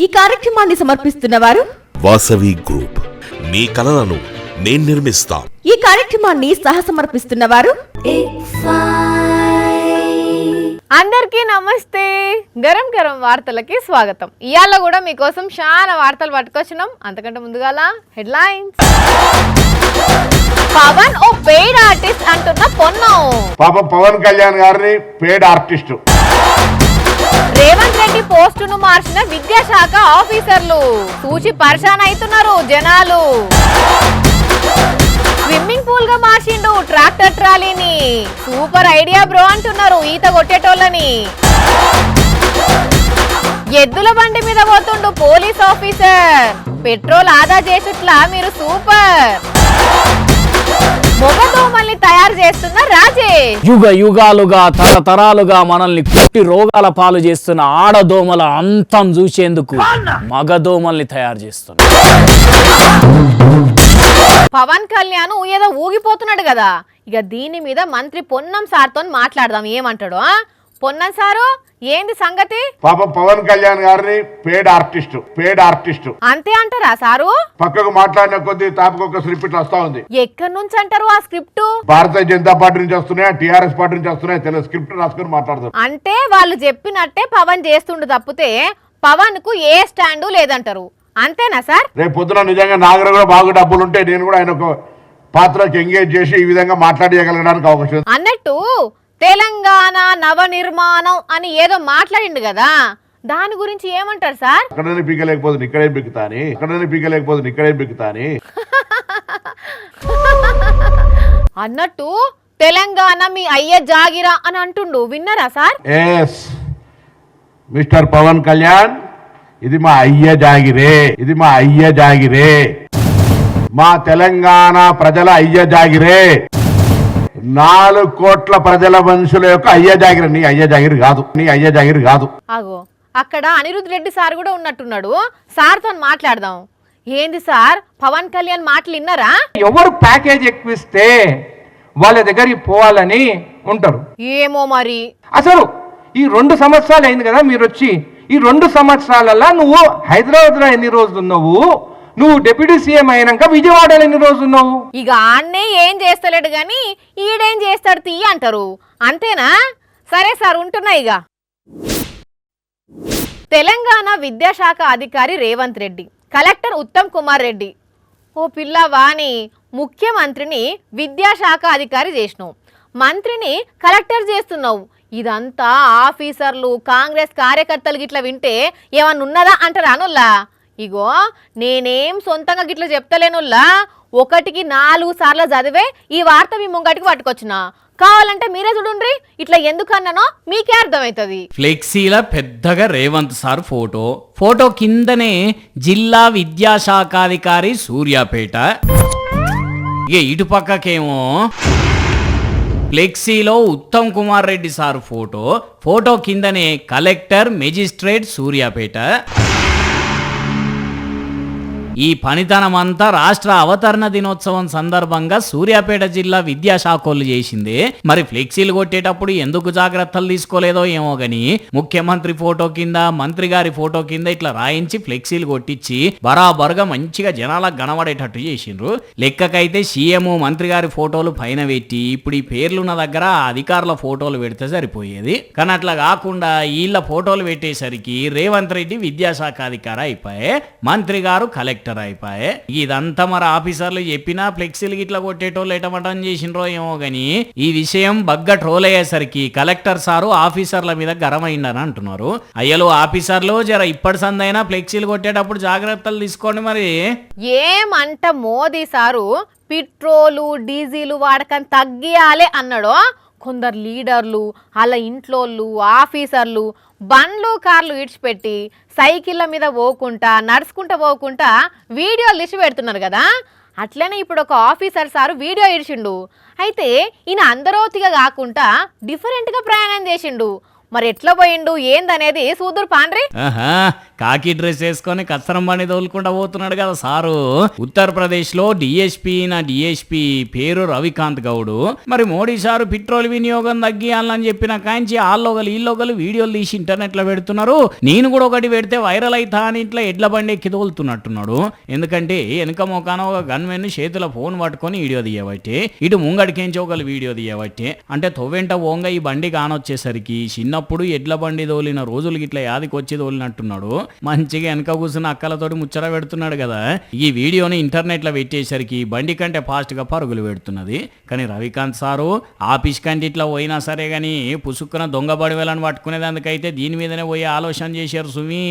ఈ కార్యక్రమాన్ని సమర్పిస్తున్న వారు వాసవి గ్రూప్. మీ కలలను నేను నిర్మిస్తా. ఈ కార్యక్రమాన్ని సహసమర్పిస్తున్న వారు అందరికీ నమస్తే. గరం గరం వార్తలకి స్వాగతం. ఇవాళ కూడా మీకోసం చాలా వార్తలు పట్టుకొచ్చినాం. అంతకంటే ముందుగాల హెడ్లైన్స్. పవన్ ఓ పెయిడ్ ఆర్టిస్ట్ అంటున్న పొన్నం. పాపం పవన్ కళ్యాణ్ గారిని పెయిడ్ ఆర్టిస్టు. రేవంత్ రెడ్డి పోస్టును మార్చిన విద్యాశాఖ ఆఫీసర్లు చూచి పరిశాన్ అవుతున్నారు జనాలు. స్విమ్మింగ్ పూల్ గా మార్చిండు ట్రాక్టర్ ట్రాలీని. సూపర్ ఐడియా బ్రో అంటున్నారు ఈత కొట్టేటోళ్ళని. ఎద్దుల బండి మీద పోతుండు పోలీస్ ఆఫీసర్. పెట్రోల్ ఆదా చేసుట్లా మీరు సూపర్. మొగదోమల్ని తయారు చేస్తున్న రాజేష్. యుగ యుగాలుగా తరతరాలుగా మనల్ని కుట్టి రోగాల పాలు చేస్తున్న ఆడదోమల అంతం చూసేందుకు మగదోమల్ని తయారు చేస్తున్నా. పవన్ కళ్యాణ్ ఏదో ఊగిపోతున్నాడు కదా, ఇక దీని మీద మంత్రి పొన్నం సార్తో మాట్లాడదాం. ఏమంటాడు పొన్నం సారు? ఏంది సంగతి? పాపం పవన్ కళ్యాణ్ గారిని పెయిడ్ ఆర్టిస్టు అంతే అంటారా సారు? పక్కకు మాట్లాడిన కొద్ది తాపకొక స్క్రిప్ట్ వస్తా ఉంది. ఎక్కడి నుంచి అంటారు ఆ స్క్రిప్ట్? భారతీయ జనతా పార్టీ నుంచి వస్తున్నాయా, టిఆర్ఎస్ పార్టీ నుంచి వస్తున్నాయా తెలియదు. స్క్రిప్ట్ రాసుకొని మాట్లాడతారు. అంటే వాళ్ళు చెప్పినట్టే పవన్ చేస్తుండు తప్పితే పవన్ కు ఏ స్టాండు లేదంటారు. అంతేనా సార్? రేపు పొద్దున నిజంగా నాగర కూడా బాగా డబ్బులు ఉంటే నేను కూడా ఆయన ఒక పాత్రకి ఎంగేజ్ చేసి ఈ విధంగా మాట్లాడగలగడానికి అవకాశం. అన్నట్టు తెలంగాణ నవ నిర్మాణం అని ఏదో మాట్లాడిండు కదా, దాని గురించి ఏమంటారు సార్? అక్కడనే పీకలేకపోతుంది ఇక్కడే బిక్కుతాని అన్నట్టు తెలంగాణ మీ అయ్య జాగిరా అని అంటుండు. విన్నారా sir? Yes mister Pavan Kalyan, ఇది మా అయ్య జాగిరే, మా తెలంగాణ ప్రజల అయ్య జాగిరే, 4 కోట్ల ప్రజల మనుషుల యొక్క అయ్య జాగిరి. నీ అయ్య జాగిరి కాదు. ఆగో, అక్కడ అనిరుద్ రెడ్డి సార్ కూడా ఉన్నట్టున్నాడు. సార్తో మాట్లాడదాం. ఏంది సార్ పవన్ కళ్యాణ్ మాటలు విన్నారా? ఎవరు ప్యాకేజ్ ఎక్కువిస్తే వాళ్ళ దగ్గరికి పోవాలని ఉంటారు. ఏమో మరి. అసలు ఈ 2 సంవత్సరాలు అయింది కదా మీరు వచ్చి. ఈ 2 సంవత్సరాలలో నువ్వు హైదరాబాద్ లో ఎన్ని రోజులు ఉన్నావు? నువ్వు డిప్యూటీ సీఎం అయినాక విజయవాడలో ఎన్ని రోజులు ఉన్నావు? ఇక ఆన్నే ఏం చేస్తలేడు గాని ఈడేం చేస్తాడు తీ అంటారు. అంతేనా? సరే సార్, ఉంటున్నా. ఇక తెలంగాణ విద్యాశాఖ అధికారి రేవంత్ రెడ్డి, కలెక్టర్ ఉత్తమ్ కుమార్ రెడ్డి. ఓ పిల్లవాణి, ముఖ్యమంత్రిని విద్యాశాఖ అధికారి చేసినావు, మంత్రిని కలెక్టర్ చేస్తున్నావు. ఇదంతా ఆఫీసర్లు కాంగ్రెస్ కార్యకర్తలు గిట్లా వింటే ఏమన్నా ఉన్నదా అంటారా అనుల్లా? ఇగో నేనేం సొంతంగా గిట్లా చెప్తలేనుల్లా, 1కి 4 సార్లు చదివే ఈ వార్త మీ ముంగటికి పట్టుకొచ్చిన. కావాలంటే మీరే చూడండి, ఇట్లా ఎందుకన్నానో మీకే అర్థమవుతుంది. ఫ్లెక్సీల పెద్దగా రేవంత్ సార్ ఫోటో కిందనే జిల్లా విద్యాశాఖాధికారి సూర్యాపేట. ఇక ఇటు పక్కకేమో ఫ్లెక్సీలో ఉత్తమ్ కుమార్ రెడ్డి సార్ ఫోటో కిందనే కలెక్టర్ మెజిస్ట్రేట్ సూర్యాపేట. ఈ పనితనమంతా రాష్ట్ర అవతరణ దినోత్సవం సందర్భంగా సూర్యాపేట జిల్లా విద్యాశాఖలు చేసిందే. మరి ఫ్లెక్సీలు కొట్టేటప్పుడు ఎందుకు జాగ్రత్తలు తీసుకోలేదో ఏమో గాని, ముఖ్యమంత్రి ఫోటో కింద మంత్రి గారి ఫోటో కింద ఇట్లా రాయించి ఫ్లెక్సీలు కొట్టించి బరాబరుగా మంచిగా జనాలకు కనబడేటట్టు చేసిండ్రు. లెక్కకైతే సీఎం మంత్రి గారి ఫోటోలు పైన పెట్టి ఇప్పుడు ఈ పేర్లున్న దగ్గర అధికారుల ఫోటోలు పెడితే సరిపోయేది. కానీ అట్లా కాకుండా వీళ్ళ ఫోటోలు పెట్టేసరికి రేవంత్ రెడ్డి విద్యాశాఖ అధికారి అయిపోయే, మంత్రి గారు కలెక్టర్ అయిపోయే. ఇదంతా మరి ఆఫీసర్లు చెప్పినా ఫ్లెక్సీలు గిట్లా కొట్టేటోళ్ళు ఎటమటం చేసిండ్రో ఏమో గాని, ఈ విషయం బగ్గా ట్రోల్ అయ్యేసరికి కలెక్టర్ సారు ఆఫీసర్ల మీద గరమైందని అంటున్నారు. అయ్యలు ఆఫీసర్లు జర ఇప్పటి సందైనా ఫ్లెక్సీలు కొట్టేటప్పుడు జాగ్రత్తలు తీసుకోండి. మరి ఏమంట మోదీ సారు పెట్రోలు డీజిల్ వాడకం తగ్గియాలి అన్నాడు. కొందరు లీడర్లు అలా ఇంట్లోళ్ళు ఆఫీసర్లు బండ్లు కార్లు ఇడిచిపెట్టి సైకిళ్ళ మీద పోకుండా నడుచుకుంటూ పోకుండా వీడియోలు తీసి పెడుతున్నారు కదా. అట్లనే ఇప్పుడు ఒక ఆఫీసర్ సారు వీడియో ఇడిచిండు. అయితే ఈయన అందరోతిగా కాకుండా డిఫరెంట్గా ప్రయాణం చేసిండు. మరి ఎట్లా పోయిండు ఏందనేది సూదురు పాండ్రి. కాకి డ్రెస్ వేసుకొని కచ్చరం బండి తోలుకుంటా పోతున్నాడు కదా సారు. ఉత్తరప్రదేశ్ లో డిఎస్పీ పేరు రవికాంత్ గౌడ్. మరి మోడీ సారు పెట్రోల్ వినియోగం తగ్గియాలని చెప్పిన కాంచి వీళ్ళొకరు వీడియోలు తీసి ఇంటర్నెట్ లో పెడుతున్నారు. నేను కూడా ఒకటి పెడితే వైరల్ అయితా అని ఇట్లా ఎడ్ల బండి ఎక్కి తోలుతున్నట్టున్నాడు. ఎందుకంటే వెనుక మొకాన ఒక గన్మెన్ చేతుల ఫోన్ పట్టుకొని వీడియో తీయబట్టి, ఇటు ముంగడికేంచి ఒకరు వీడియో తీయబట్టి, అంటే తొవ్వెంట ఓంగ ఈ బండి కానొచ్చేసరికి చిన్నప్పుడు ఎడ్ల బండి తోలిన రోజులు ఇట్లా యాదికి వచ్చి తోలినట్టున్నాడు. మంచిగా వెనక కూర్చున్న అక్కలతోటి ముచ్చట పెడుతున్నాడు కదా. ఈ వీడియోని ఇంటర్నెట్ లో పెట్టేసరికి బండి కంటే ఫాస్ట్ గా పరుగులు పెడుతున్నది. కానీ రవికాంత్ సారు ఆఫీస్ కంటే ఇట్లా పోయినా సరే గానీ పుసుక్కున దొంగ బడివేలని పట్టుకునేదానికైతే దీని మీదనే పోయి ఆలోచన చేశారు సుమి.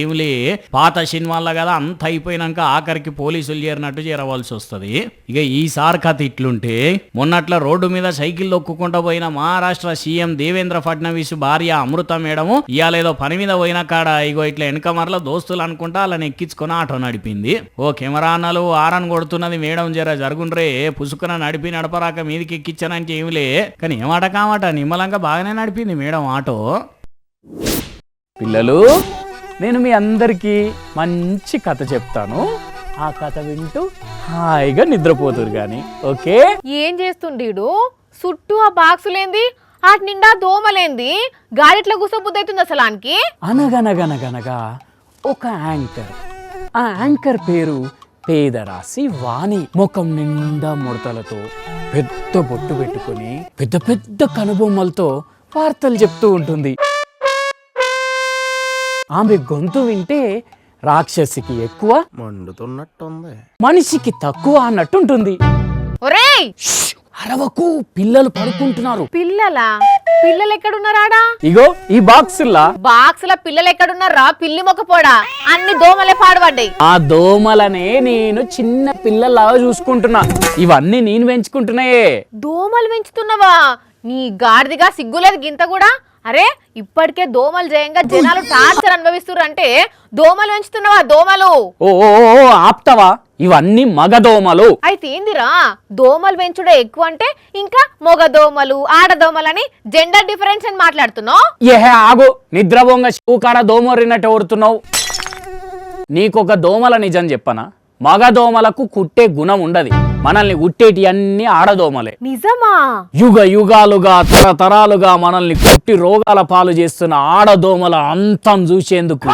ఏమిలే పాత సినిమాల్లో కదా అంత అయిపోయినాక ఆఖరికి పోలీసులు చేరినట్టు చేరవలసి వస్తుంది. ఇక ఈసారి కథ ఇట్లుంటే మొన్నట్ల రోడ్డు మీద సైకిల్ దొక్కుకుంటూ పోయిన మహారాష్ట్ర సీఎం దేవేంద్ర ఫడ్నవీస్ భార్య అమృత మేడము ఇయాలేదో పని మీద పోయిన కాడ ఇగో ఇట్లా వెనక మరల దోస్తులు అనుకుంటా అలా ఎక్కించుకొని ఆటో నడిపింది. ఓ కెమెరా అన్నలు ఆరన్ కొడుతున్నది మేడం జర జరుగుండ్రే పుసుకున నడపరాక మీదికి ఎక్కించానంటే ఏమిలే. కానీ ఏమాట కామాట నిమ్మలంగా బాగానే నడిపింది మేడం ఆటో. పిల్లలు, నేను మీ అందరికీ మంచి కథ చెప్తాను. ఆ కథ వింటూ హాయిగా నిద్రపోతురు గాని, ఓకే? ఏం చేస్తుండీడు? చుట్టూ ఆ బాక్సులేంది, వాటి నిండా దోమలేంది, గాడిట్లో కూసబుద్ధి అవుతుంది అసలు ఆనికి. అనగనగనగనగా ఒక యాంకర్, ఆ యాంకర్ పేరు పేదరాశి వాణి. ముఖం నిండా ముడతలతో, పెద్ద బొట్టు పెట్టుకుని, పెద్ద పెద్ద కనుబొమ్మలతో వార్తలు చెప్తూ ఉంటుంది. ఆమె గొంతు వింటే రాక్షసికి ఎక్కువ, మండుతున్నట్టుంది, మనిషికి తక్కువ అన్నట్టుంటుంది. ఒరేయ్ అరవకు, పిల్లలు పడుకుంటున్నారు. పిల్లలు ఎక్కడున్నారాడా? ఇగో ఈ బాక్సుల్లా. బాక్స్ ల పిల్లలు ఎక్కడున్నారా? పిల్లి మొక్కపోడా, అన్ని దోమలే పాడుపడ్డాయి. ఆ దోమలనే నేను చిన్న పిల్లలాగా చూసుకుంటున్నా. ఇవన్నీ నేను పెంచుకుంటున్నాయే. దోమలు పెంచుతున్నావా? నీ గాడిదిగా సిగ్గులేదు గింత కూడా? అరే ఇప్పటికే దోమలు జయంగా జనాలు టార్చర్ అనుభవిస్తున్నారు అంటే దోమలు పెంచుతున్నావా? దోమలు ఓ ఆప్తవా, ఇవన్నీ మగ దోమలు. అయితే ఏందిరా దోమలు పెంచుడే ఎక్కువ అంటే ఇంకా మొగ దోమలు ఆడదోమలని జెండర్ డిఫరెన్స్ అని మాట్లాడుతున్నావు? ఏహే ఆగు, నిద్రబొంగ షూకాడ దోమరినట్టు ఓడుతున్నావు. నీకొక దోమల నిజం చెప్పనా? మగ దోమలకు కుట్టే గుణం ఉండదు. మనల్ని కుట్టేటి అన్ని ఆడదోమలే. నిజమా? యుగ యుగాలుగా తరతరాలుగా మనల్ని కుట్టి రోగాల పాలు చేస్తున్న ఆడదోమల అంతం చూసేందుకు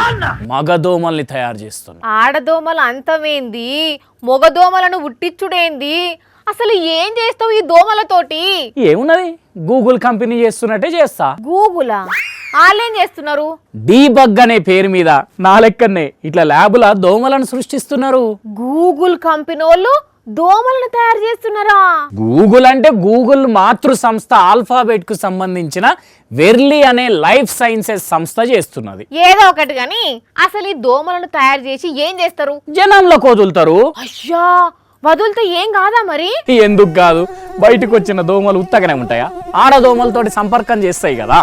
మగదోమల్ని తయారు చేస్తున్నా. ఆడదోమల అంతమేంది, మొగదోమలను ఉట్టిచ్చుడేంది? అసలు ఏం చేస్తావు ఈ దోమలతోటి? ఏమున్నది, గూగుల్ కంపెనీ చేస్తున్నట్టే చేస్తా. గూగులా? వాళ్ళేం చేస్తున్నారు? డీబగ్ అనే పేరు మీద నా లెక్కనే ఇట్లా ల్యాబుల దోమలను సృష్టిస్తున్నారు. గూగుల్ కంపెనీ వాళ్ళు దోమలను తయారు చేస్తున్నారా? గూగుల్ అంటే గూగుల్ మాతృ సంస్థ ఆల్ఫాబెట్ కు సంబంధించిన వెర్లీ అనే లైఫ్ సైన్సెస్ సంస్థ చేస్తున్నది. ఏదో ఒకటి గాని అసలు ఈ దోమలను తయారు చేసి ఏం చేస్తారు? జనంలో వదులుతారు. అయ్యా, వదులుతే ఏం కాదా మరి? ఎందుకు కాదు, బయటకు వచ్చిన దోమలు ఉత్తగానే ఉంటాయా? ఆడదోమలతోటి సంపర్కం చేస్తాయి కదా.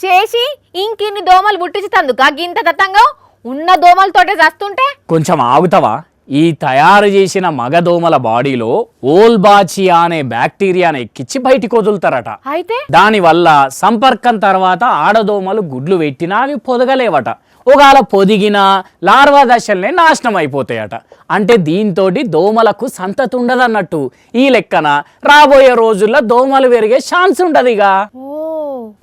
చేసి ఇంకిన్ని దోమలు పుట్టించుతందుక గింత దత్తంగా ఉన్న దోమలతోటే చస్తుంటే? కొంచెం ఆగుతావా? ఈ తయారు చేసిన మగదోమల బాడీలో ఓల్బాచియా అనే బ్యాక్టీరియాను ఎక్కించి బయటికి వదులుతారట. అయితే దాని వల్ల సంపర్కం తర్వాత ఆడదోమలు గుడ్లు పెట్టినా అవి పొదగలేవట. ఒకవేళ పొదిగిన లార్వా దశల్నే నాశనం అయిపోతాయట. అంటే దీంతో దోమలకు సంతతి ఉండదన్నట్టు. ఈ లెక్కన రాబోయే రోజుల్లో దోమలు పెరిగే ఛాన్స్ ఉండదుగా.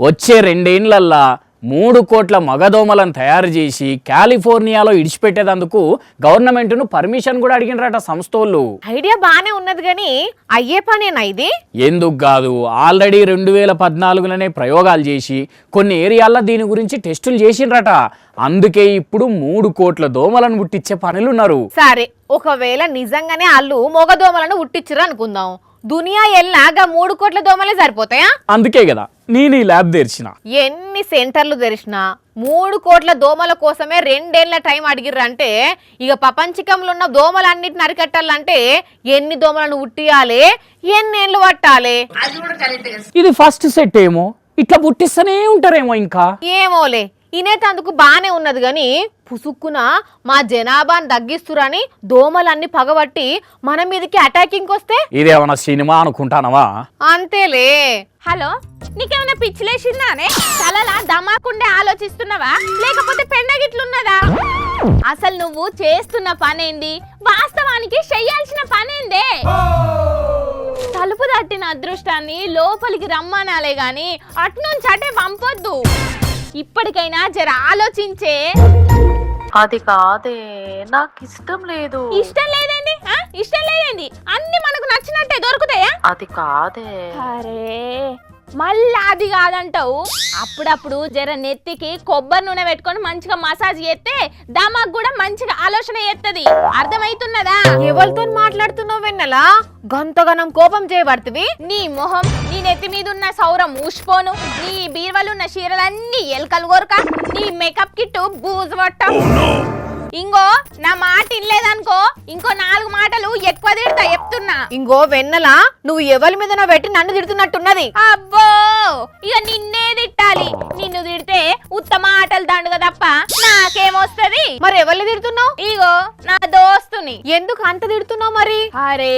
వచ్చే 2 ఏళ్లల్లా 3 కోట్ల మగదోమలను తయారు చేసి కాలిఫోర్నియాలో ఇడిచిపెట్టేందుకు గవర్నమెంట్ను పర్మిషన్ కూడా అడిగినరట సంస్థలు. ఐడియా బానే ఉన్నది గాని అయ్యే పనేనా ఇది? ఎందుకు కాదు, ఆల్రెడీ 2014లోనే ప్రయోగాలు చేసి కొన్ని ఏరియాల్లో దీని గురించి టెస్టులు చేసిండ్రట. అందుకే ఇప్పుడు 3 కోట్ల దోమలను పుట్టించే పనులున్నారు. సరే, ఒకవేళ నిజంగానే వాళ్ళు మొగ దోమలను పుట్టించరు అనుకుందాం, దునియా ఎల్లాగా 3 కోట్ల దోమలే సరిపోతాయా? అందుకే కదా నేను ఈ ల్యాబ్ తెరిచిన. ఎన్ని సెంటర్లు తెరిచినా 3 కోట్ల దోమల కోసమే 2 ఏళ్ల టైం అడిగిర్రంటే ఇక ప్రపంచకంలో ఉన్న దోమలన్నిటిని అరికట్టాలంటే ఎన్ని దోమలను ఉట్టియాలి, ఎన్ని ఏళ్ళు పట్టాలి? ఇది ఫస్ట్ సెట్ ఏమో, ఇట్లా పుట్టిస్తూనే ఉంటారేమో. ఇంకా ఏమోలే, ఇనైతే అందుకు బానే ఉన్నది గాని పుసుక్కున మా జనాభాని తగ్గిస్తురని దోమలన్నీ పగబట్టి మన మీదకి అటాకింగ్ వస్తే ఇదేమన్నా సినిమా అనుకుంటానవా? అంతేలే. హలో, నీకేమైనా పిచ్చిలేసిందానే? తలలా దమాకుండే ఆలోచిస్తున్నావా లేకపోతే పెండగిట్లున్నదా? అసలు నువ్వు చేస్తున్న పనేంది? వాస్తవానికి చెయ్యాల్సిన పనేందే? తలుపు తట్టిన అదృష్టాన్ని లోపలికి రమ్మనాలే గాని అట్నుంచి అటే పంపొద్దు. ఇప్పటికైనా జర ఆలోచించే. అది కాదే, నాకు ఇష్టం లేదు. ఇష్టం లేదేంది? ఇష్టం లేదేంది? అన్ని మనకు నచ్చినట్టే దొరుకుతాయా? అది కాదే. అరే మళ్ళా అది కాదంటావు. అప్పుడప్పుడు జర నెత్తికి కొబ్బరి నూనె పెట్టుకొని మంచిగా మసాజ్ చేస్తే దమాక్ కూడా మంచిగా ఆలోచన చేస్తుంది. అర్థమైతున్నదా? ఎవరితో మాట్లాడుతున్నావు వెన్నెలా? గంతగనం కోపం చేయబడుతుంది. నీ మొహం, నీ నెత్తి మీద ఉన్న సౌరం ఊసిపోను, నీ బీరువలున్న చీరలన్నీ ఎలకలు కోరక, నీ మేకప్ కిట్టు బూజు పట్ట. ఇంకో నా మాట ఇనలేదనుకో ఇంకో 4 మాటలు ఎక్కువ తిడతా చెప్తున్నా. ఇంకో వెన్నెలా, నువ్వు ఎవరి మీద పెట్టి నన్ను తిడుతున్నట్టున్నది. అబ్బో, ఇక నిన్నే తిట్టాలి. నిన్ను తిడితే ఉత్తమ ఆటలు దండుగా తప్ప నాకేమొస్తది? మరి ఎవరిని తిడుతున్నావు? ఇగో నా దోస్తుని. ఎందుకు అంత తిడుతున్నావు మరి? అరే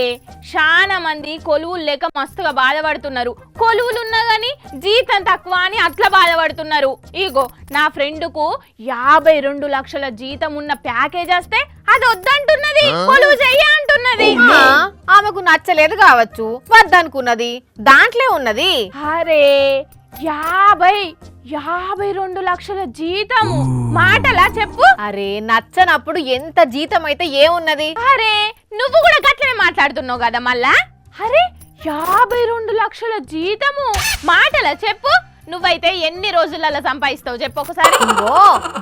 చాలా మంది కొలువులు లేక మస్తుగా బాధపడుతున్నారు. కొలువులున్నా గాని జీతం తక్కువ అని అట్లా బాధపడుతున్నారు. ఇగో నా ఫ్రెండ్ కు 52 లక్షల జీతం ఉన్న ప్యాకేజ్ వస్తే అది వద్దంటున్నది, కొలువు చెయ్య అంటున్నది. ఆమెకు నచ్చలేదు కావచ్చు, వద్దనుకున్నది. దాంట్లో ఉన్నది. అరే 52 లక్షల జీతము మాటలా చెప్పు? అరే నచ్చనప్పుడు ఎంత జీతం అయితే ఏమున్నది? అరే నువ్వు కూడా గట్లనే మాట్లాడుతున్నావు కదా మళ్ళా. అరే 52 లక్షల జీతము మాటలా చెప్పు? నువ్వైతే ఎన్ని రోజులలో సంపాదిస్తావు చెప్పు ఒకసారి.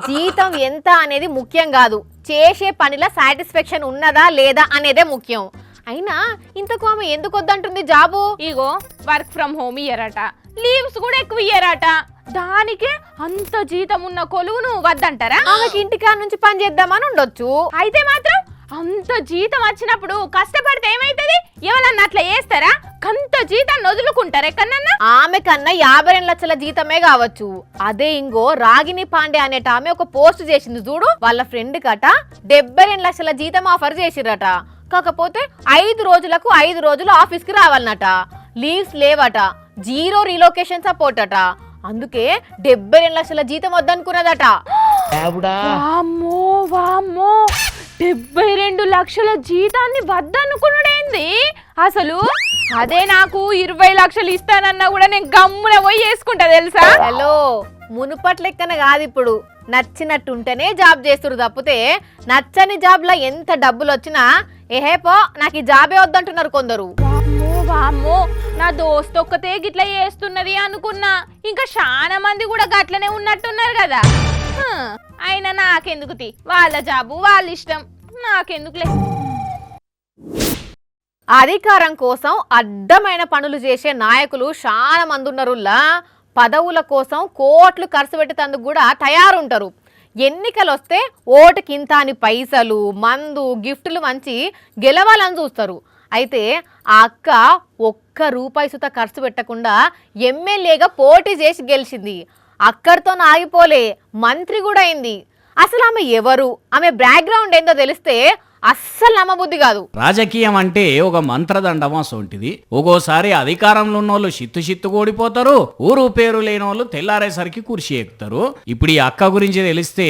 జీతం ఎంత అనేది ముఖ్యం కాదు, చేసే పనిలో సాటిస్ఫాక్షన్ ఉన్నదా లేదా అనేదే ముఖ్యం. అయినా ఇంతకు ఆమె ఎందుకు వద్దంటుంది జాబు? ఇగో వర్క్ ఫ్రమ్ హోమ్ ఇయ్యరట, లీవ్స్ కూడా ఎక్కువ ఇయ్యరట. దానికే అంత జీతం ఉన్న కొలువును వద్దంటారా? ఆమెకి ఇంటికా నుంచి పని చేద్దామని ఉండొచ్చు. అయితే మాత్రం అంత జీతం వచ్చినప్పుడు కష్టపడితే ఏమైతుంది? ఎవరన్నా అట్లా చేస్తారా? కంత జీతాన్ని వదులుకుంటారా ఎక్కడన్నా? ఆమె కన్నా 52 లక్షల జీతమే కావచ్చు. అదే ఇంకో రాగిని పాండే అనేట ఆమె ఒక పోస్ట్ చేసింది చూడు, వాళ్ళ ఫ్రెండ్ కట 72 లక్షల జీతం ఆఫర్ చేసిరట. కాకపోతే 5 రోజులకు 5 రోజులు ఆఫీస్ కి రావాలన్నట, లీవ్స్ లేవట, 0 రీలొకేషన్ సపోర్ట్ అట. అందుకే 72 లక్షల జీతం వద్దనుకున్నదట. వామ్మో వామ్మో, 72 లక్షల జీతాన్ని వద్దనుకున్నాడేంది అసలు? అదే నాకు 20 లక్షలు ఇస్తానన్నా కూడా నేను గమ్మున పోయి వేసుకుంటా తెలుసా? హలో, మునుపటి లెక్కన కాదు ఇప్పుడు. నచ్చినట్టుంటేనే జాబ్ చేస్తురు తప్పితే నచ్చని జాబ్ లో ఎంత డబ్బులు వచ్చినా ఏహేపో నాకు ఈ జాబే వద్దంటున్నారు కొందరు. వామ్మో వామ్మో, నా దోస్తు ఒక్కతే గిట్లా చేస్తున్నది అనుకున్నా. ఇంకా చాలా మంది కూడా గట్లనే ఉన్నట్టున్నారు కదా. అయినా నాకెందుకు తీ, వాళ్ళ జాబు వాళ్ళ ఇష్టం, నాకెందుకులే. అధికారం కోసం అడ్డమైన పనులు చేసే నాయకులు చాలా మంది ఉన్నారులా. పదవుల కోసం కోట్లు ఖర్చు పెట్టేందుకు కూడా తయారుంటారు. ఎన్నికలు వస్తే ఓటుకింత అని పైసలు, మందు, గిఫ్టులు మంచి గెలవాలని చూస్తారు. అయితే ఆ అక్క ఒక్క రూపాయి సుత ఖర్చు పెట్టకుండా ఎమ్మెల్యేగా పోటీ చేసి గెలిచింది. అక్కడితో ఆగిపోలే, మంత్రి కూడా అయింది. అసలు ఆమె ఎవరు, ఆమె బ్యాక్గ్రౌండ్ ఏందో తెలిస్తే అస్సలు నమ్మబుద్ధి కాదు. రాజకీయం అంటే ఒక మంత్రదండం అసొంటిది. ఒక్కోసారి అధికారంలో ఉన్నోళ్ళు చిత్తు ఓడిపోతారు, ఊరు పేరు లేని వాళ్ళు తెల్లారేసరికి కుర్చీ ఎక్కుతారు. ఇప్పుడు ఈ అక్క గురించి తెలిస్తే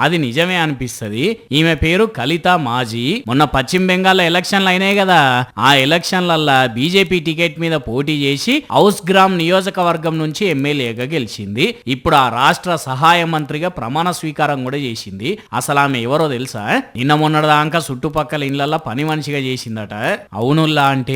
అది నిజమే అనిపిస్తుంది. ఈమె పేరు కలిత మాజీ. మొన్న పశ్చిమ బెంగాల్ ఎలక్షన్లు అయినాయి కదా, ఆ ఎలక్షన్లల్లా బీజేపీ టికెట్ మీద పోటీ చేసి హౌస్ గ్రామ్ నియోజకవర్గం నుంచి ఎమ్మెల్యేగా గెలిచింది. ఇప్పుడు ఆ రాష్ట్ర సహాయ మంత్రిగా ప్రమాణ స్వీకారం కూడా చేసింది. అసలు ఆమె ఎవరో తెలుసా? నిన్న మొన్నటిదాకా చుట్టుపక్కల ఇళ్లల్లో పని మనిషిగా చేసిందట. అవునుల్లా అంటే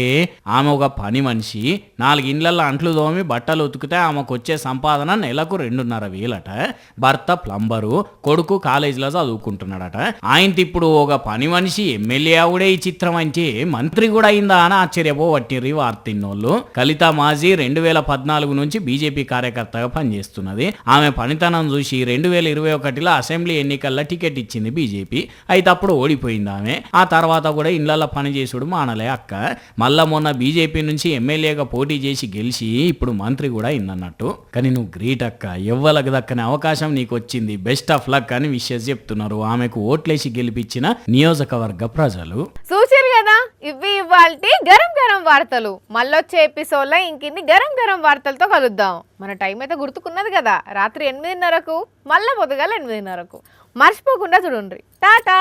ఆమె ఒక పని మనిషి. 4 ఇండ్లల్లో అంట్లు తోమి బట్టలు ఉతికితే ఆమెకు వచ్చే సంపాదన నెలకు 2,500 భర్త ప్లంబరు, కొడుకు కాలేజీలో చదువుకుంటున్నాడట. ఆయన ఇప్పుడు ఒక పని మనిషి ఎమ్మెల్యే అవుడే ఈ చిత్రం అంటే మంత్రి కూడా అయిందా అని ఆశ్చర్యపోవట్టిర్రి వార్తిన్నోళ్ళు. కలిత మాజీ 2014 నుంచి బీజేపీ కార్యకర్తగా పనిచేస్తున్నది. ఆమె పనితనం చూసి 2021లో అసెంబ్లీ ఎన్నికల్లో టికెట్ ఇచ్చింది బీజేపీ. అయితే అప్పుడు ఓడిపోయింది ఆమె. ఆమె. ఆ తర్వాత కూడా ఇళ్లలో పని చేసుడు మానలే అక్క. మళ్ళా మొన్న బీజేపీ నుంచి ఎమ్మెల్యేగా పోటీ చేసి గెలిచి ఇప్పుడు మంత్రి కూడా అయిందన్నట్టు. కానీ నువ్వు గ్రేట్ అక్క, ఎవ్వలకు దక్కని అవకాశం నీకు వచ్చింది, బెస్ట్ ఆఫ్ లక్ అని విషయం చెప్తున్నారు ఆమెకు ఓట్లేసి గెలిపించిన నియోజకవర్గ ప్రజలు. చూసారు కదా, ఇవి ఇవాల్టి గరం గరం వార్తలు. మళ్ళొచ్చే ఎపిసోడ్లో ఇంకిన్ని గరం గరం వార్తలతో కలుద్దాం. మన టైం అయితే గుర్తుకున్నది కదా, రాత్రి 8:30కు, మళ్ళా పొద్దుగాల 8:30కు. మర్చిపోకుండా చూడండి. టాటా.